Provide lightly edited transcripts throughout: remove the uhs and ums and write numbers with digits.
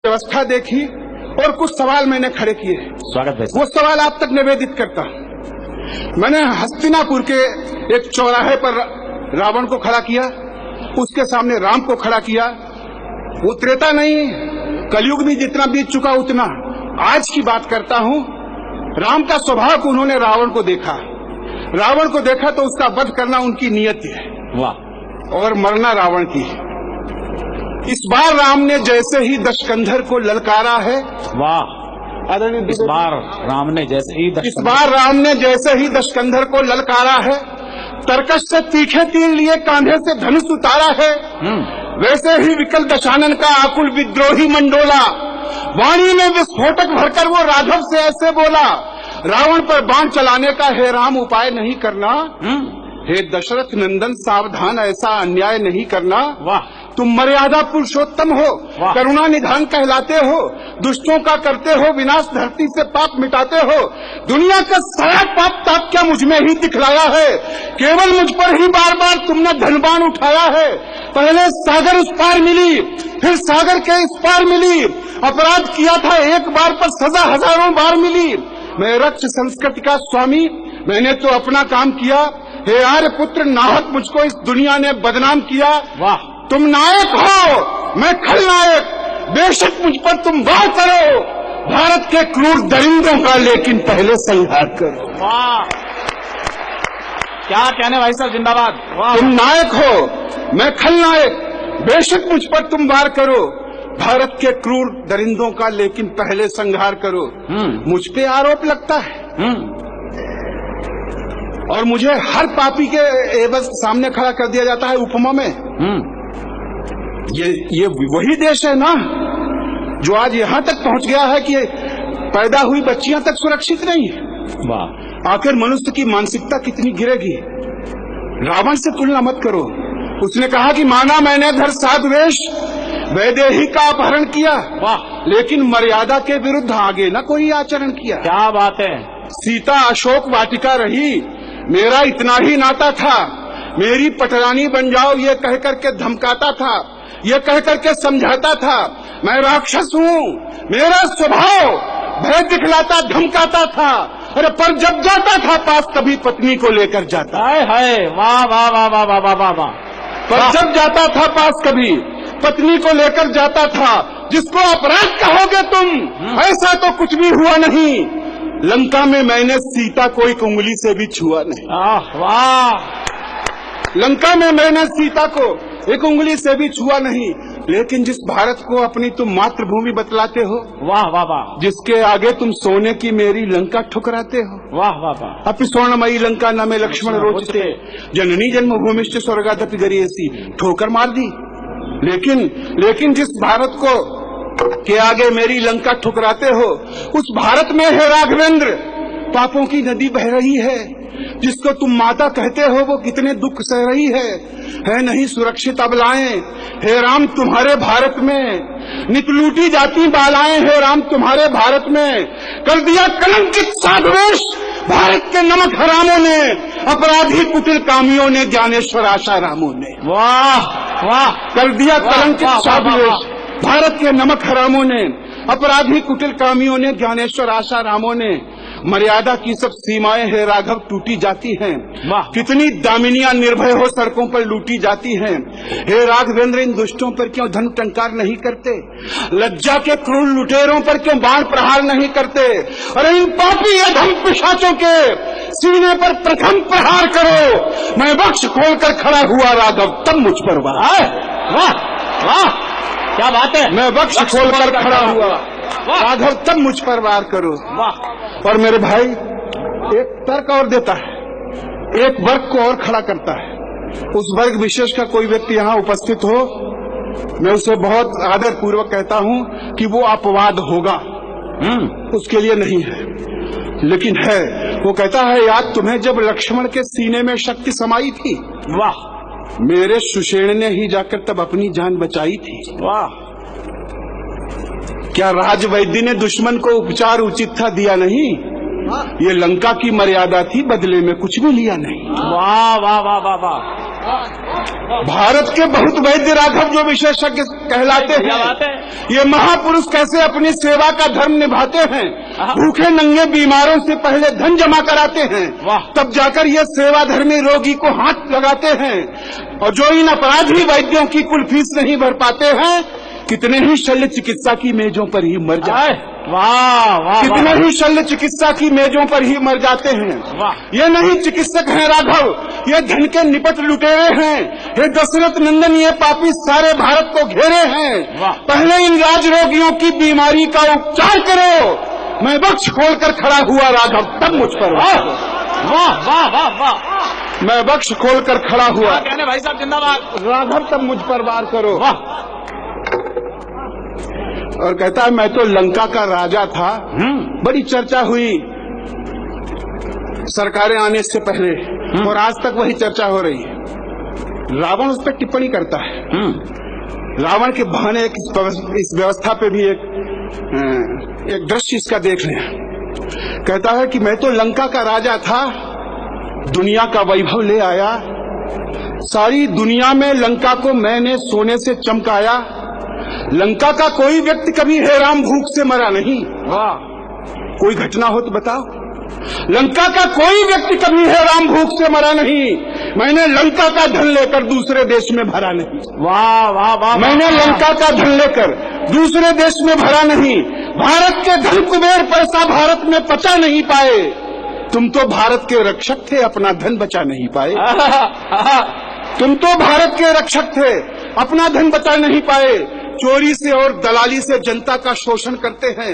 व्यवस्था देखी और कुछ सवाल मैंने खड़े किए। स्वागत है। वो सवाल आप तक निवेदित करता हूं। मैंने हस्तिनापुर के एक चौराहे पर रावण को खड़ा किया, उसके सामने राम को खड़ा किया। वो त्रेता नहीं, कलयुग भी जितना बीत चुका उतना। आज की बात करता हूं। राम का स्वभाव को उन्होंने रावण को देखा, रावण को देखा तो उसका वध करना उनकी नियत है। वाह। और मरना रावण की। इस बार राम ने जैसे ही दशकंधर को ललकारा है, वाह। इस बार राम ने जैसे ही दशकंधर को ललकारा है, तरकश से तीखे तीर लिए कांधे से धनुष उतारा है, वैसे ही विकल दशानन का आकुल विद्रोही मंडोला वाणी में विस्फोटक भरकर वो राघव से ऐसे बोला, रावण पर बाण चलाने का हे राम उपाय नहीं करना, हे दशरथ नंदन सावधान ऐसा अन्याय नहीं करना। वाह। तुम मर्यादा पुरुषोत्तम हो, करुणा निधान कहलाते हो, दुष्टों का करते हो विनाश, धरती से पाप मिटाते हो। दुनिया का सारा पाप ताप क्या मुझ में ही दिखलाया है, केवल मुझ पर ही बार बार तुमने धनबान उठाया है। पहले सागर उस पार मिली, फिर सागर के इस पार मिली। अपराध किया था एक बार पर सजा हजारों बार मिली। मैं रक्त संस्कृति का स्वामी, मैंने तो अपना काम किया। हे आर्य पुत्र नाहक मुझको इस दुनिया ने बदनाम किया। वाह। तुम नायक हो, मैं खलनायक, बेशक मुझ पर तुम वार करो, भारत के क्रूर दरिंदों का लेकिन पहले संहार करो। वाह, क्या कहने भाई साहब, जिंदाबाद। वाह। तुम नायक हो, मैं खलनायक, बेशक मुझ पर तुम वार करो, भारत के क्रूर दरिंदों का लेकिन पहले संहार करो। मुझ पे आरोप लगता है और मुझे हर पापी के एवज सामने खड़ा कर दिया जाता है उपमा में। ये वही देश है ना जो आज यहाँ तक पहुँच गया है कि पैदा हुई बच्चियां तक सुरक्षित नहीं है। वाह। आखिर मनुष्य की मानसिकता कितनी गिरेगी। रावण से तुलना मत करो। उसने कहा कि माना मैंने धर साधवेश, वैदेही का अपहरण किया, वाह, लेकिन मर्यादा के विरुद्ध आगे न कोई आचरण किया। क्या बात है। सीता अशोक वाटिका रही, मेरा इतना ही नाता था, मेरी पटरानी बन जाओ ये कह करके धमकाता था, ये कह करके समझाता था। मैं राक्षस हूँ, मेरा स्वभाव भय दिखलाता धमकाता था। अरे पर जब जाता था पास कभी पत्नी को लेकर जाता। हाय वाह वाह वाह वाह वाह वाह वाह। पर जब जाता था पास कभी पत्नी को लेकर जाता था। जिसको अपराध कहोगे तुम, ऐसा तो कुछ भी हुआ नहीं। लंका में मैंने सीता को एक उंगली से भी छुआ नहीं। वाह। लंका में मैंने सीता को एक उंगली से भी छुआ नहीं। लेकिन जिस भारत को अपनी तुम मातृभूमि बतलाते हो, वाह वाह वाह, जिसके आगे तुम सोने की मेरी लंका ठुकराते हो, वाह वाह वाह। अपि स्वर्णमयी लंका न में लक्ष्मण रोचते, जननी जन्मभूमिश्च स्वर्गादपि गरीयसी, ठोकर मार दी। लेकिन जिस भारत को के आगे मेरी लंका ठुकराते हो, उस भारत में है राघवेंद्र पापों की नदी बह रही है। जिसको तुम माता कहते हो वो कितने दुख सह रही है नहीं सुरक्षित अबलाएं। हे राम तुम्हारे भारत में नित लूटी जाती बालाएं, हे राम तुम्हारे भारत में कर दिया कलंकित साधवेश भारत के नमक हरामों ने, अपराधी कुटिल कामियों ने, ज्ञानेश्वर आशा रामों ने। वाह वाह। कर दिया कलंकित साधवेश भारत के नमक हरामों ने, अपराधी कुटिल कामियों ने, ज्ञानेश्वर आशा रामों ने। मर्यादा की सब सीमाएं है राघव टूटी जाती हैं। कितनी दामिनियां निर्भय हो सड़कों पर लूटी जाती हैं। हे राघवेंद्र इन दुष्टों पर क्यों धन टंकार नहीं करते, लज्जा के क्रूर लुटेरों पर क्यों बाण प्रहार नहीं करते। अरे इन पापी अधम पिशाचों के सीने पर प्रथम प्रहार करो। मैं वक्ष खोलकर खड़ा हुआ राघव तब मुझ पर वार। वाह वाह, क्या बात है। मैं वक्ष खोलकर खड़ा हुआ राघव तब मुझ पर वार करो। वाह। और मेरे भाई एक तर्क और देता है, एक वर्ग को और खड़ा करता है। उस वर्ग विशेष का कोई व्यक्ति यहाँ उपस्थित हो, मैं उसे बहुत आदर पूर्वक कहता हूँ कि वो अपवाद होगा, उसके लिए नहीं है, लेकिन है। वो कहता है याद तुम्हें जब लक्ष्मण के सीने में शक्ति समाई थी, वाह, मेरे सुषेण ने ही जाकर तब अपनी जान बचाई थी। वाह। क्या राजवैद्य ने दुश्मन को उपचार उचित था दिया नहीं, ये लंका की मर्यादा थी बदले में कुछ भी लिया नहीं। वाह वाह वाह वाह वाह। भारत के बहुत वैद्य राघव जो विशेषज्ञ कहलाते हैं, ये महापुरुष कैसे अपनी सेवा का धर्म निभाते हैं। भूखे नंगे बीमारों से पहले धन जमा कराते हैं, तब जाकर ये सेवा धर्मी रोगी को हाथ लगाते हैं। और जो इन अपराधी वैद्यों की कुल फीस नहीं भर पाते हैं, कितने ही शल्य चिकित्सा की मेजों पर ही मर जाते हैं। वाह वाह, कितने ही शल्य चिकित्सा की मेजों पर ही मर जाते हैं। ये नहीं चिकित्सक हैं राघव, ये धन के निपट लुटेरे हैं। ये दशरथ नंदन, ये पापी सारे भारत को घेरे हैं। पहले इन राज रोगियों की बीमारी का उपचार करो। मैं बख्श खोलकर खड़ा हुआ राघव, तब मुझ पर वाह वाह वाह वाह, मैं बख्श खोलकर खड़ा हुआ। कहने भाई साहब जिंदाबाद। राघव, तब मुझ पर वार करो। और कहता है मैं तो लंका का राजा था। बड़ी चर्चा हुई सरकारें आने से पहले, और आज तक वही चर्चा हो रही है। रावण उस पर टिप्पणी करता है। रावण के बहाने इस व्यवस्था पे भी एक दृश्य इसका देख लें। कहता है कि मैं तो लंका का राजा था, दुनिया का वैभव ले आया, सारी दुनिया में लंका को मैंने सोने से चमकाया। लंका का कोई व्यक्ति कभी हे राम भूख से मरा नहीं। वाह, कोई घटना हो तो बताओ। लंका का कोई व्यक्ति कभी हे राम भूख से मरा नहीं। मैंने लंका का धन लेकर दूसरे देश में भरा नहीं। वाह वाह वाह, मैंने लंका का धन लेकर दूसरे देश में भरा नहीं। भारत के धन कुबेर पैसा भारत में पचा नहीं पाए। तुम तो भारत के रक्षक थे, अपना धन बचा नहीं पाए। तुम तो भारत के रक्षक थे, अपना धन बचा नहीं पाए। चोरी से और दलाली से जनता का शोषण करते हैं।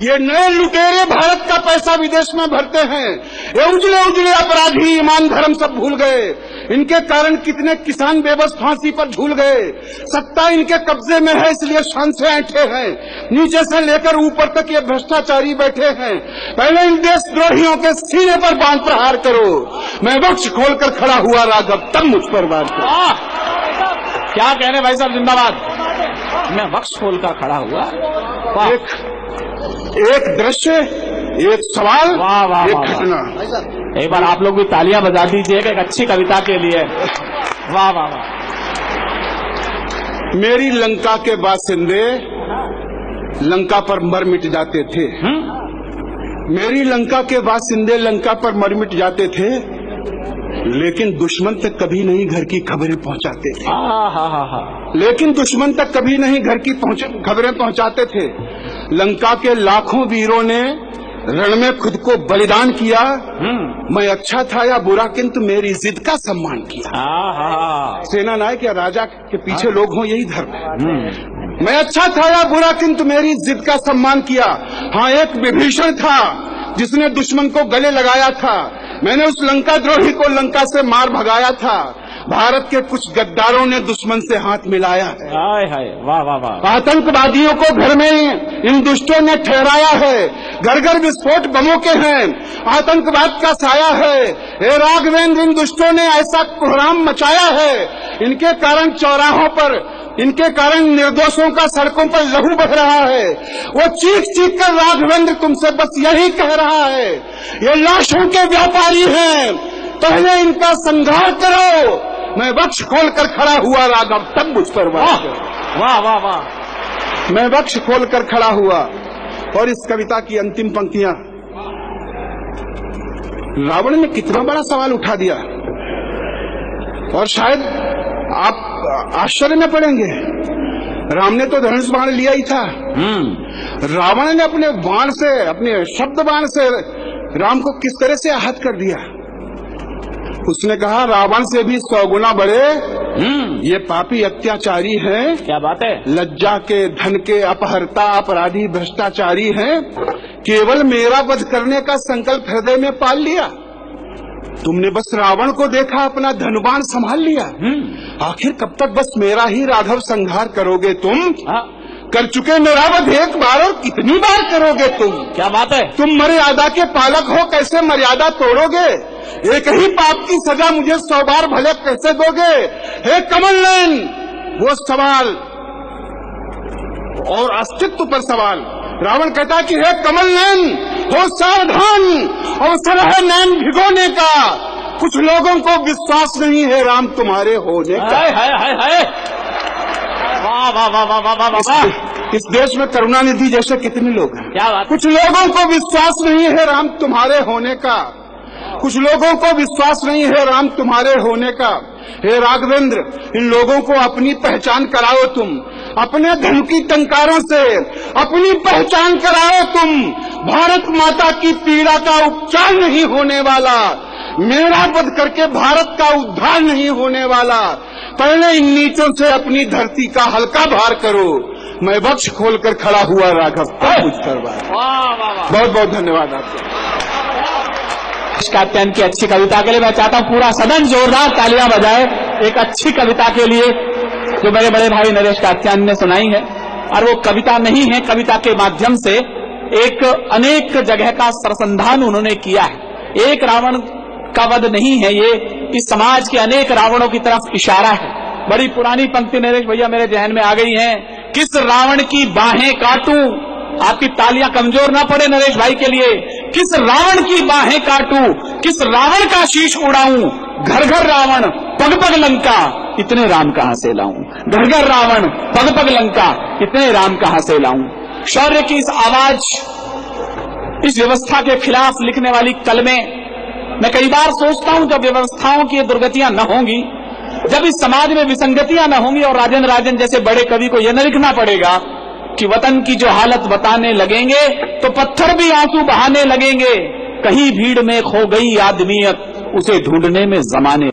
ये नए लुटेरे भारत का पैसा विदेश में भरते हैं। ये उजले उजले अपराधी ईमान धर्म सब भूल गए। इनके कारण कितने किसान बेबस फांसी पर झूल गए। सत्ता इनके कब्जे में है, इसलिए शान से ऐंठे हैं। नीचे से लेकर ऊपर तक ये भ्रष्टाचारी बैठे हैं। पहले इन देशद्रोहियों के सीने पर बांध प्रहार करो। मैं बख्श खोलकर खड़ा हुआ राघव, तब मुझ पर वार करो। क्या कह रहे भाई साहब जिंदाबाद। मैं वक्ष खोलकर खड़ा हुआ। एक दृश्य, एक सवाल, वाह वाह, एक घटना। एक बार आप लोग भी तालियां बजा दीजिए एक अच्छी कविता के लिए। वाह वाह वाह। मेरी लंका के बासिंदे लंका पर मर मिट जाते थे। मेरी लंका के बासिंदे लंका पर मर मिट जाते थे, लेकिन दुश्मन तक कभी नहीं घर की खबरें पहुंचाते थे। लेकिन दुश्मन तक कभी नहीं घर की खबरें पहुंचाते थे। लंका के लाखों वीरों ने रण में खुद को बलिदान किया। मैं अच्छा था या बुरा, किंतु मेरी जिद का सम्मान किया। सेना नायक या राजा के पीछे लोग हों, यही धर्म है। मैं अच्छा था या बुरा, किंतु मेरी जिद का सम्मान किया। हाँ, एक विभीषण था जिसने दुश्मन को गले लगाया था। मैंने उस लंका द्रोही को लंका से मार भगाया था। भारत के कुछ गद्दारों ने दुश्मन से हाथ मिलाया है। हाय हाय, वाह वाह वाह। आतंकवादियों को घर में इन दुष्टों ने ठहराया है। घर घर विस्फोट बमों के हैं, आतंकवाद का साया है। हे राघवेंद्र, इन दुष्टों ने ऐसा कोहराम मचाया है। इनके कारण चौराहों पर, इनके कारण निर्दोषों का सड़कों पर लहू बह रहा है। वो चीख चीख कर राघवेंद्र तुमसे बस यही कह रहा है, ये लाशों के व्यापारी हैं, पहले इनका संहार करो। मैं वक्ष खोलकर खड़ा हुआ राघव, तब मुझ पर वार करो। वाह वाह वाह। मैं वक्ष खोलकर खड़ा हुआ। और इस कविता की अंतिम पंक्तियां, रावण ने कितना बड़ा सवाल उठा दिया। और शायद आप आश्चर्य में पड़ेंगे, राम ने तो धनुष बाण लिया ही था। रावण ने अपने बाण से, अपने शब्द बाण से राम को किस तरह से आहत कर दिया। उसने कहा, रावण से भी 100 गुना बड़े ये पापी अत्याचारी हैं। क्या बात है। लज्जा के, धन के अपहर्ता, अपराधी, भ्रष्टाचारी हैं। केवल मेरा वध करने का संकल्प हृदय में पाल लिया। तुमने बस रावण को देखा, अपना धनुबाण संभाल लिया। आखिर कब तक बस मेरा ही राघव संहार करोगे तुम? कर चुके मेरा वध एक बार, और कितनी बार करोगे तुम? क्या बात है। तुम मर्यादा के पालक हो, कैसे मर्यादा तोड़ोगे? एक ही पाप की सजा मुझे 100 बार भले कैसे दोगे? हे कमल नयन, वो सवाल और अस्तित्व पर सवाल। रावण कहता है कि हे कमल नयन, हो सावधान, अवसर है नैन भिगोने का। कुछ लोगों को विश्वास नहीं है राम तुम्हारे होने का। है वाह वाह वाह वाह वाह वाह वाह। इस देश में करुणानिधि जैसे कितने लोग हैं। क्या बात। कुछ लोगों को विश्वास नहीं है राम तुम्हारे होने का, कुछ लोगों को विश्वास नहीं है राम तुम्हारे होने का। हे राघवेंद्र, इन लोगों को अपनी पहचान कराओ, तुम अपने धन की टंकारों से अपनी पहचान कराओ। तुम भारत माता की पीड़ा का उपचार नहीं होने वाला, मेरा वध करके भारत का उद्धार नहीं होने वाला। पहले इन नीचों से अपनी धरती का हल्का भार करो। मैं वक्ष खोलकर खड़ा हुआ राघव, तब कुछ करवा। बहुत बहुत धन्यवाद आपको। कात्यायन की अच्छी कविता के लिए मैं चाहता हूं पूरा सदन जोरदार तालियां बजाए एक अच्छी कविता के लिए जो मेरे बड़े भाई नरेश कात्यायन ने सुनाई है। और वो कविता नहीं है, कविता के माध्यम से एक अनेक जगह का सरसंधान उन्होंने किया है। एक रावण का वध नहीं है ये, इस समाज के अनेक रावणों की तरफ इशारा है। बड़ी पुरानी पंक्ति नरेश भैया मेरे जहन में आ गई है। किस रावण की बाहें काटूं, आपकी तालियां कमजोर ना पड़े नरेश भाई के लिए। किस रावण की बाहें काटूं, किस रावण का शीश उड़ाऊं, घर घर रावण पग पग लंका, इतने राम कहां से लाऊं। घर घर रावण पग पग लंका, इतने राम कहां से लाऊं। शौर्य की इस आवाज, इस व्यवस्था के खिलाफ लिखने वाली कलमें मैं कई बार सोचता हूं जब व्यवस्थाओं की दुर्गतियां न होंगी, जब इस समाज में विसंगतियां न होंगी और राजन जैसे बड़े कवि को यह न लिखना पड़ेगा कि वतन की जो हालत बताने लगेंगे तो पत्थर भी आंसू बहाने लगेंगे। कहीं भीड़ में खो गई आदमियत, उसे ढूंढने में जमाने